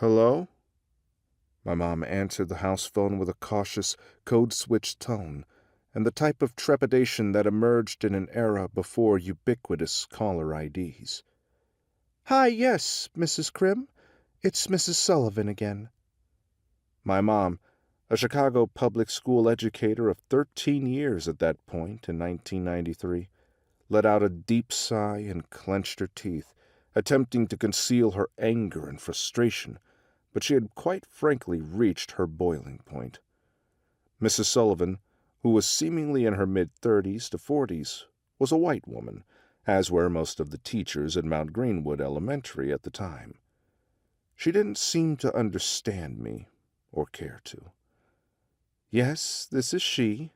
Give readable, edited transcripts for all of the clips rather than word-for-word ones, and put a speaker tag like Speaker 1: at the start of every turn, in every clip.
Speaker 1: Hello? My mom answered the house phone with a cautious, code-switched tone, and the type of trepidation that emerged in an era before ubiquitous caller IDs. "Hi, yes, Mrs. Crim. It's Mrs. Sullivan again." My mom, a Chicago public school educator of 13 years at that point in 1993, let out a deep sigh and clenched her teeth, attempting to conceal her anger and frustration, but she had quite frankly reached her boiling point. Mrs. Sullivan, who was seemingly in her mid-30s to 40s, was a white woman, as were most of the teachers at Mount Greenwood Elementary at the time. She didn't seem to understand me, or care to. "Yes, this is she,"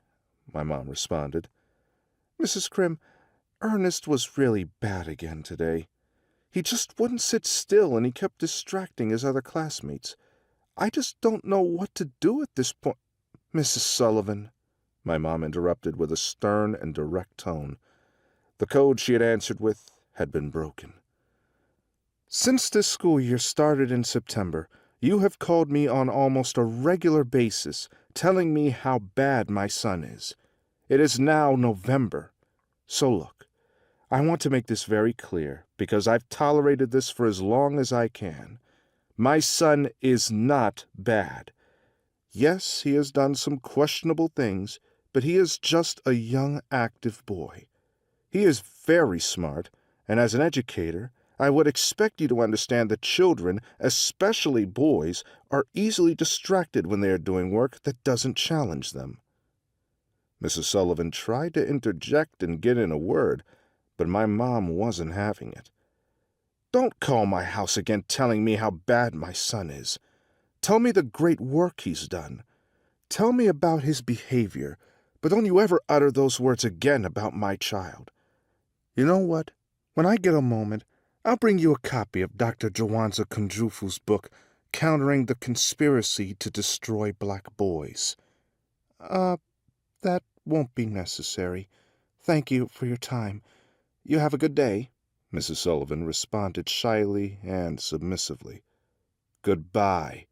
Speaker 1: my mom responded. "Mrs. Crim, Ernest was really bad again today. He just wouldn't sit still, and he kept distracting his other classmates. I just don't know what to do at this point." "Mrs. Sullivan," my mom interrupted with a stern and direct tone. The code she had answered with had been broken. "Since this school year started in September, you have called me on almost a regular basis, telling me how bad my son is. It is now November. So look, I want to make this very clear, because I've tolerated this for as long as I can. My son is not bad. Yes, he has done some questionable things, but he is just a young, active boy. He is very smart, and as an educator, I would expect you to understand that children, especially boys, are easily distracted when they are doing work that doesn't challenge them." Mrs. Sullivan tried to interject and get in a word, but my mom wasn't having it. "Don't call my house again telling me how bad my son is. Tell me the great work he's done. Tell me about his behavior, but don't you ever utter those words again about my child. You know what? When I get a moment, I'll bring you a copy of Dr. Jawanza Kunjufu's book, Countering the Conspiracy to Destroy Black Boys." That won't be necessary. Thank you for your time. You have a good day," Mrs. Sullivan responded shyly and submissively. "Goodbye."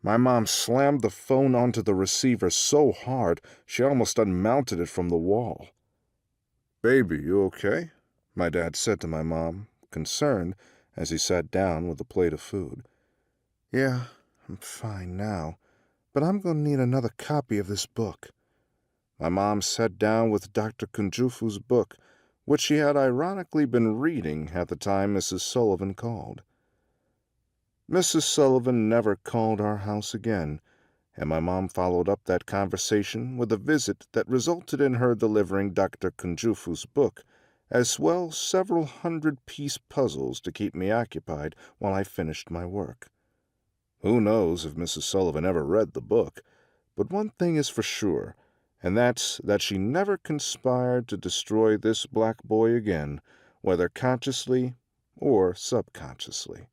Speaker 1: My mom slammed the phone onto the receiver so hard she almost unmounted it from the wall. "Baby, you okay?" my dad said to my mom, concerned, as he sat down with a plate of food. "Yeah, I'm fine now, but I'm going to need another copy of this book." My mom sat down with Dr. Kunjufu's book, which she had ironically been reading at the time Mrs. Sullivan called. Mrs. Sullivan never called our house again, and my mom followed up that conversation with a visit that resulted in her delivering Dr. Kunjufu's book, as well as several 100-piece puzzles to keep me occupied while I finished my work. Who knows if Mrs. Sullivan ever read the book, but one thing is for sure, and that's that she never conspired to destroy this black boy again, whether consciously or subconsciously.